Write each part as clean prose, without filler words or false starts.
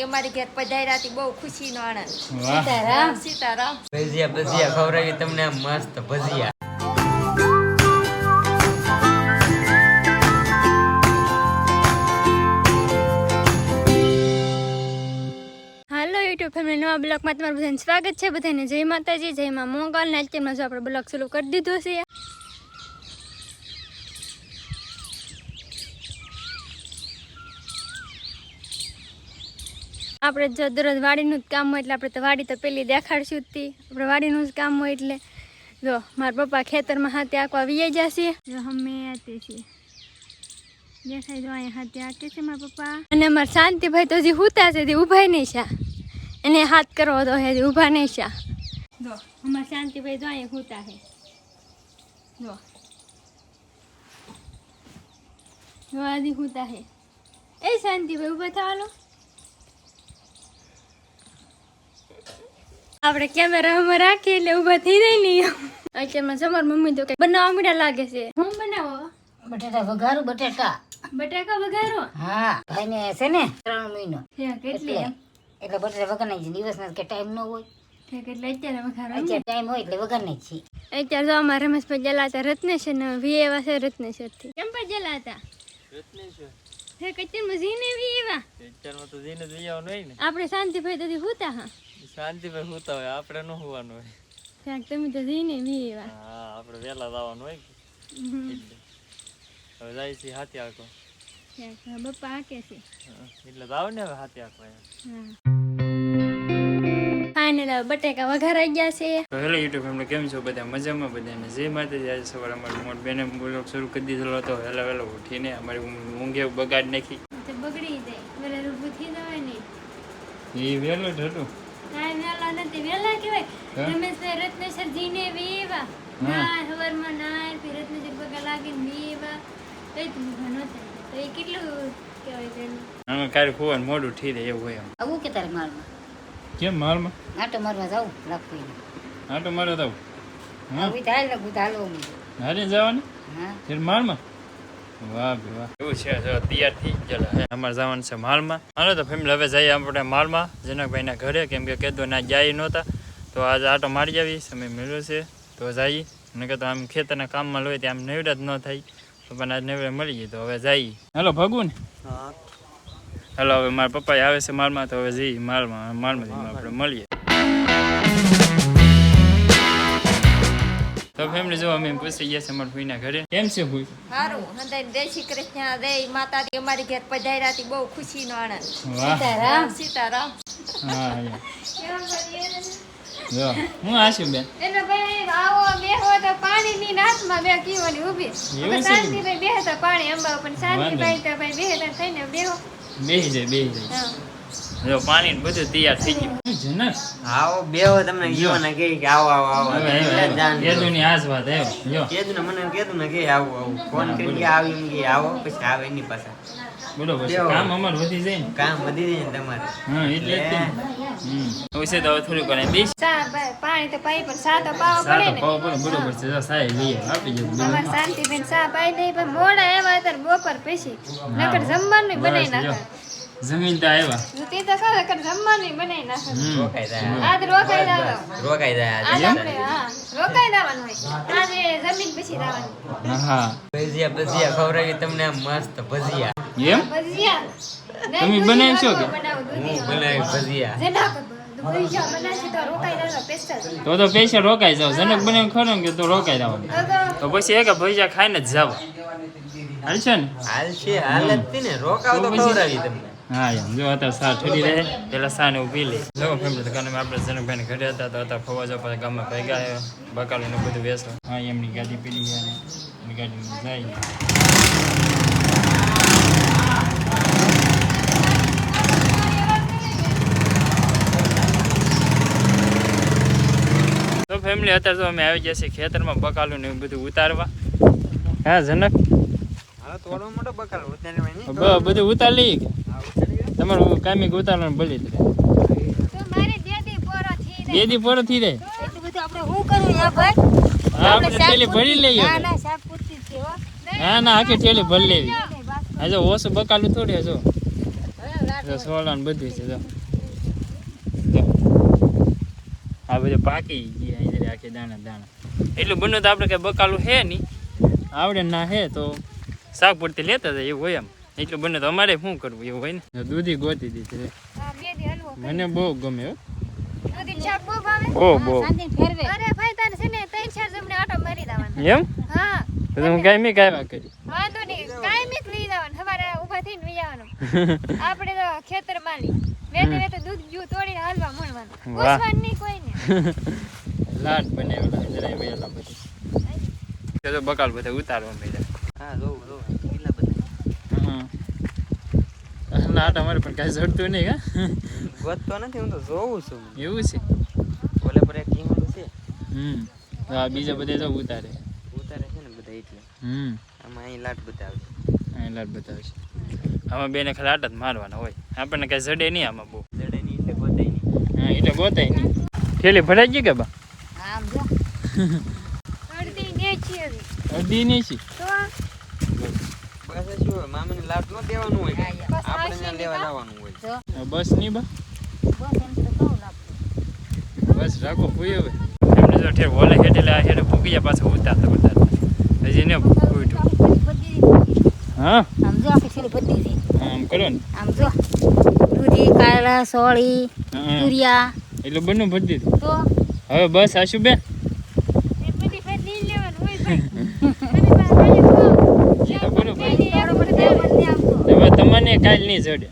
અમારી ઘેર પધાર્યાથી બહુ ખુશીનો આનંદ. સીતારામ સીતારામ. ભજીયા ભજીયા ખવડાવી તમને આમ મસ્ત ભજીયા. હાલો યુટ્યુબ ફેમિલી નવા બ્લોગમાં તમારું બધાને સ્વાગત છે. બધાને જય માતાજી, જય માં મોગલ. ને અત્યારમાં જો આપણે બ્લોગ શરૂ કરી દીધો છે. આપણે જો દરરોજ વાડીનું જ કામ હોય એટલે આપણે તો વાડી તો પેલી દેખાડશું જ આપણે વાડીનું જ કામ હોય એટલે જો મારા પપ્પા ખેતરમાં હાથે આંકવા વીએ જશે. જો અમે આતે છીએ દેખાય જો અહીંયા હાથે આંકે છે મારા પપ્પા. અને અમારા શાંતિભાઈ તો હજી હુતા છે, ઊભા નહીં શા એને હાથ કરવો તો હજી ઊભા નહીં શા. જો અમારા શાંતિભાઈ જો અહીંયા હુતા છે. જો જો આજી હુતા છે. એ શાંતિભાઈ ઊભા થવાનો. આપણે કેમેરામાં રાખીએ એટલે ઊભા થઈ જાય નહીં. અત્યારમાં સમર મમ્મી તો કઈ બનાવવા મીઠા લાગે છે. હું બનાવો બટેટા વઘારું. બટાકા વઘારો. હા ભાઈ ને છે ને 3 મહિનો કેટલી એટલે બટેટા વઘાર નાખી દિવસ ના કે ટાઈમ ન હોય એટલે અત્યારે વઘારો. અત્યારે ટાઈમ હોય એટલે વઘાર નાખી. અત્યારે જો અમારા રમેશભાઈ જલાતા રત્નેશ્વર ને વીએવા છે રત્નેશ્વર થી. કેમ પર જલાતા હે કચ્ચર મજીને વીએવા પિક્ચરમાં તો જઈને જઈ આવવાનું હોય ને. આપણે શાંતિભાઈ તો હુતા. હા શાંતિભાઈ હોતા હોય, આપણે ન હોવાનું હોય. ક્યાંક તમે તો જઈને વીએવા. હા આપણે વહેલા જવાનું હોય કે હવે જાય છે હાથી આખો. ક્યાંક બપ્પા આકે છે એટલે જાવ ને હવે હાથી આખો. ફાઇનલ બટેકા વઘારાઈ ગયા છે. હેલો યુટ્યુબ ફેમિલી, કેમ છો બધા? મજામાં બધાને જય માતાજી. આજે સવારે અમારી મોટ બેને બ્લોગ શરૂ કરી દીધો હતો. વહેલા વહેલો ઉઠીને અમારી ઊંઘે બગાડ નાખી. બગડી જાય વેલા ઊભું થઈ જવાય નહીં. એ વહેલો જ હતું. ના વેલા નથી, વેલા કહેવાય. રમેશભાઈ રત્નેશ્વરજીને વીએવા ના સવારમાં ના ફિર રત્નેશ્વર બગા લાગીને વીએવા કઈ તું ભણો તો એ કેટલું કહેવાય તેનું. અમે કાલે ખોવાનું મોડું થઈ જાય એવું હોય. આવું કે તારે મારમાં કેમ માલમાં આટો મારવા જાવું લાગતું આટો મારો તો હા ચાલ ને હાલો હારે જવાની હા ફેર માલમાં. વાહ ભાઈ વાહ, એવું છે. તૈયાર થઈ ગયેલા અમારે જવાનું છે માલમાં. હાલો તો ફેમિલી હવે જઈએ આપણે માલમાં જનકભાઈના ઘરે, કેમ કે કીધું ના જાય નહોતા તો આજે આટો મારી આવી સમય મળ્યો છે તો જઈએ. મને કહેતો આમ ખેતરના કામમાં લોય ત્યાં આમ નેવડા જ ન થાય તો પણ આજ નેવડે મળી જાય તો હવે જઈએ. હેલો ભગવું ને. હાલો હવે મારા પપ્પા આવે છે માલમાં તો હવે જઈએ માલમાં આપણે મળીએ. તો ફેમિલી જો અમે પૂછી ગયા છે અમારા ભૂઈના ઘરે. કેમ છે ભૂઈ? સારું હંદાઈ જય શ્રી કૃષ્ણ, જય માતાજી. અમારી ઘેર પધાર્યાથી બહુ ખુશીનો આનંદ. સીતારામ સીતારામ. હા જો હું આશું બેન. એનો ભાઈ આવો બેહો તો પાણીની નાથમાં બે કીવાની ઊભી. શાંતિભાઈ બેહે તો પાણી અંબા પણ શાંતિભાઈ તો ભાઈ બેહે તો થઈને બેહો. બેસી જાય. જો પાણી ને બધું તૈયાર થઈ ગયું. જનક આવો બેહો તમને જીવાના કે આવો આવો આવો. કેદુની આજ વાત આવ્યો. જો કેદું ને મને કેદું ને કે આવો આવો ફોન કરીને આવી એમ કે આવો પછી આવે એની પાસે. બરોબર છે. કામ અમાર વધી જાય ને. કામ વધી જાય ને તમારે. હા એટલે જ તે. હવે તો થોડું કરે બેસ. પાણી તો પાઈ પર સા તો પાવો પડે ને. બરોબર છે. જો સાહેબ લઈએ આપી જજો. અમાર શાંતિબેન સા પાઈ દે પણ મોડા આવ્યા ત્યારે બપોર પછી નકર જમવાનું બનાવી નાખે. જમીન તો આવ્યા તે તો ખરે કર જમવાનું બનાવી નાખે. રોકાઈ જાય. આજ રોકાઈ દાવા. રોકાઈ જાય આજ આપણે હા રોકાઈ દાવાનું હોય. આજે જમીન પછી દાવાનું. હા ભજીયા ભજીયા ખવડાવી તમને આમ મસ્ત ભજીયા. એમ ભજીયા તમે બનાવશો કે? હું બનાવી ભજીયા. ભજીયા બનાવશી તો રોકાઈ દાવા પેસ્ટલ. તો પૈસા રોકાઈ જાવ. જનક બને ખરો ને કે તો રોકાઈ જવાનું. તો પછી એક ભજીયા ખાઈને જ જાવ. હાલ છે ને? હાલ છે હાલત થી ને રોકાવ તો ખવડાવી તમને. હા એમ જો અત્યારે સા ઠરી રહે પેલા સા ને ઊભી લે. જો ફેમિલી દુકાને આપણે જનકભાઈને ઘરે હતા તો અત્યારે ફરવા જવા પછી ગામમાં ભેગા બકાલું ને બધું વેચો. હા એમની ગાડી પીડી ગયા એની ગાડીમાં જાય. તો ફેમિલી અત્યારે તો અમે આવી ગયા છીએ ખેતરમાં બકાલું ને એવું બધું ઉતારવા. હા જનક બધું ઉતાર લઈએ કે તમારું કામિક ઉતારવાનું ભલી જ રહે. બેદી પોરો થઈ જાય. આપણે થેલી ભરી લઈએ. હા ના આખી થેલી ભરી લેવી. હા જો ઓછું બકાલું થોડી જો જો સોલા ને બધું છે જો આ બધું પાકી ગયા ઇધર આખી દાણા એટલું બન્યું તો આપણે કઈ બકાલું હે નહીં આવડે ના હે તો શાક પૂરતી લેતા જાય એવું હોય એમ એટલું બને તો અમારે શું કરવું એવું હોય ને દૂધી ગોતી દીધી મને બહુ ગમે હો બહુ અરે ભાઈ તને છે ને 3-4 જમણે આટો મારી દેવાનો એમ હા તો હું કાંઈ કાંઈ કરી વાંધો નહીં કાયમી લઈ જવાનું સવારે ઊભા થઈને લઈ જવાનું આપણે તો ખેતર માલી વેતે દૂધ જુ તોડીને હાલવા મળવાનું પૂછવાનું નહીં કોઈને લાટ બનાવેલા જરાય વેલા પછી તો બકાલ બધા ઉતારવા મળ્યા હા જોવું કેટલા બધા આટા મારે પણ કાંઈ જડતું નહીં હા ગોતતો નથી હું તો જોઉં છું એવું છે ઓલે પર એક કિંમત છે આ બીજા બધા તો ઉતારે છે ને બધા એટલે આમાં અહીં લાટ બતાવે અહીં લાટ બતાવશે આમાં બેને ખાલી આટા જ મારવાના હોય આપણને કાંઈ જડે નહીં આમાં બહુ જડે નહીં એટલે ગોતાય નહીં હા એટલે ગોતાય નહીં થેલી ભરાઈ ગઈ કે બા આમ જો અડધી નેચી હતી અડધી નહીં છે તો બસ શું હોય મામાને લાટ ન દેવાનું હોય આપણે ત્યાં લેવા જવાનું હોય બસ નહીં બા બસ એમ તો કહું લાગતું બસ રાખો ફૂઈ હવે એમને જો ઠેર વોલે હેઠેલે આ હેઠે ફૂગી ગયા પાછા ઉતારતા હજી ને ફૂટ્યું હા આમ જો આખી છેલ્લી બધી છે આમ કરો ને આમ જો દૂધી કાળા સોળી તુરિયા એટલું બંને ભરી દીધું તો હવે બસ આશું બેન એ બધી ફેર લઈ લેવાનું હોય ભાઈ તો બરોબર હવે તમને કાલ નહીં જડે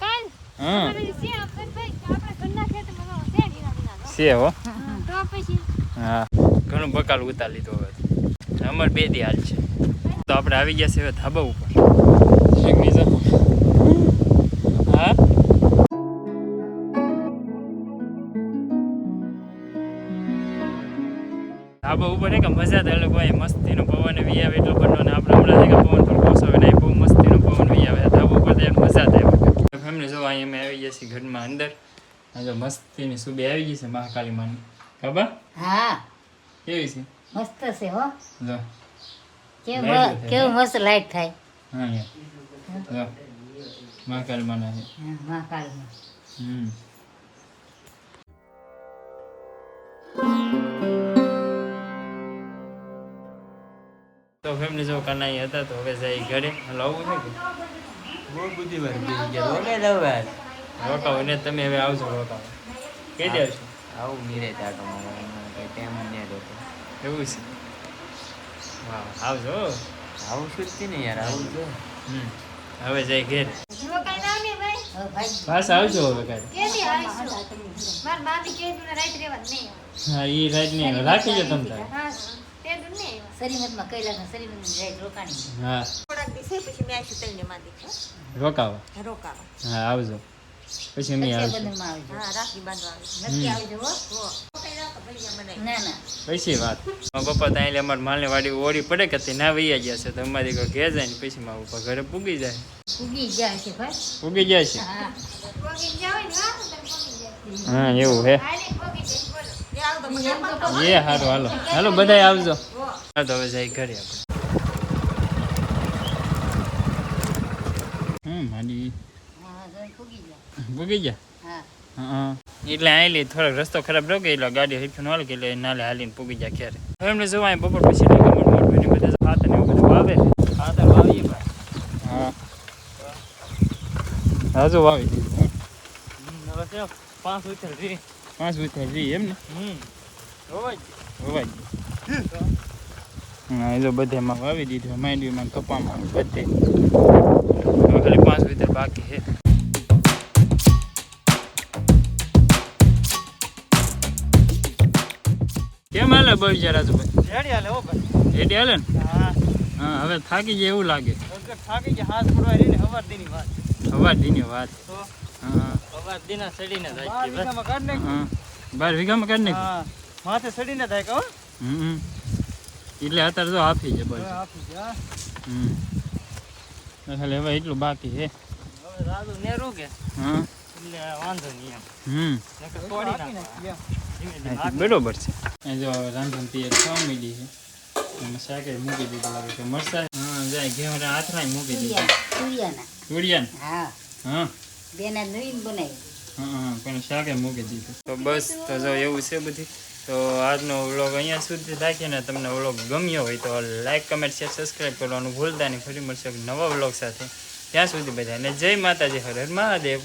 કાલ હા છે આમ ભાઈ આપણા ઘરના ખેતરમાં છે ઢીના છે હો તો પછી હા ઘણું બકાલ ઉતાર લીધો હવે અમારે 2 દી હાલ છે તો આપણે આવી ગયા છે હવે ધાબા ઉપર હા ધાબા ઉપર કે મજા જ અલગ હોય મસ્તીનો પવન વી આવે એટલો બનવાનો ને આપણે હમણાં છે કે પવન થોડો ઓછો હોય ને બહુ મસ્તીનો પવન વી આવે ધાબા ઉપર તો મજા જ આવે ફેમિલી જો અહીંયા અમે આવી ગયા છીએ ઘરમાં અંદર જો મસ્તીની સુબે આવી ગઈ છે મહાકાળી માની ખબર હા કેવી છે મસ્ત છે હો જો કેવું મસ્ત લાઈટ થાય હા જો મહાકાળી માના છે મહાકાળીમાં તો ફેમિલી જો કનાઈ હતા તો હવે જાય ઘરે લાવવું છે કે બહુ બધી વાર બેસી ગયા રોકે દવા રોકાવો ને તમે હવે આવજો રોકાવો કઈ દે આવશો આવું નીરે તાટો મારવાનો કઈ ટાઈમ નહીં રહેતો એવું છે વાહ આવજો આવું શું જ ને યાર આવું જો હવે જાય ઘેર રોકાઈ ના ને ભાઈ પાછા આવજો હવે કાલે કેદી આવીશું માર મામી કેદું ને રાત રહેવા નહીં હા ઈ રાત ને રાખી જો તમ તારે હા તેદું નહીં શરીમતમાં કૈલાસના શરીમતની રાત રોકાણી હા થોડાક દિવસે પછી મેં આવીશું તઈને માંદી રોકાવા રોકાવા હા આવજો પછી અમે આવશું બંધનમાં આવી હા રાખી બાંધવા આવી નક્કી આવી જવો કઈ રાખો ભૈયા મને ના ના પછી વાત મારા પપ્પા ત્યાં અમારે માલની વાડી ઓળી પડે કે તે ના વૈયા ગયા છે તો અમારી કોઈ ઘેર જાય ને પછી મારા પપ્પા ઘરે પૂગી જાય ઉગી જાય છે ભાઈ પૂગી જાય છે હા પોગી જાય ને હા તો પોગી જાય હા એવું હે હાલે પોગી જાય બોલો એ આવ તો મને એ સારું હાલો હાલો બધાય આવજો હા તો હવે જાય ઘરે આપણે માડી હા તો પોગી જાય પૂગી ગયા હા હા એટલે આવેલી થોડોક રસ્તો ખરાબ રહ્યો કે એટલે ગાડી હેઠું હાલ કે એટલે નાલે હાલીને પૂગી જાય ક્યારે હવે એમને જોવા બપોર પછી મોટું બધા ખાતર ને એવું બધું વાવે ખાતર વાવીએ ભાઈ હા હાજો વાવી દીધું હવે છે 5 ઉતર રી 5 વીઘા રી એમ ને હોવાય હોવાય હા એ તો બધેમાં વાવી દીધું માંડવીમાં કપામાં બધે હવે ખાલી 5 વીઘા બાકી છે કેમ હાલે બળ છે રાજુભાઈ રેડી હાલે હો ભાઈ રેડી હાલે ને હા હા હવે થાકી જાય એવું લાગે થાકી ગયા હાથ પડવા રહી ને હવાર દીની વાત સવાર દીની વાત તો હા હવાર દીના સડીને જાય કે વીઘામાં કાઢ નાખ હા 12 વીઘામાં કાઢ નાખ હા માથે સડીને થાય કે હો એટલે અત્યારે તો આપી છે બળ આપી જા ખાલી હવે એટલું બાકી છે હવે રાજુ નેરું કે હા એટલે વાંધો નહીં હમ નકર તોડી નાખવા બરોબર છે એ જો રાંધણ તૈયાર થવા માંડી છે એમાં શાકે મૂકી દીધું લાગે કે મરચાં હા જાય ઘેવડા આથરાય મૂકી દીધું સૂર્યાના તુરિયાન હા હા બેના નવીન બનાવી. હા પણ શાકે મૂકી દીધું. તો બસ તો જો એવું છે બધી. તો આજનો વ્લોગ અહીંયા સુધી રાખીને તમને વ્લોગ ગમ્યો હોય તો લાઈક કમેન્ટ શેર સબસ્ક્રાઈબ કરવાનું ભૂલતા નહીં. ફરી મળશે એક નવા વ્લોગ સાથે. ત્યાં સુધી બધાને જય માતાજી, હર હર મહાદેવ.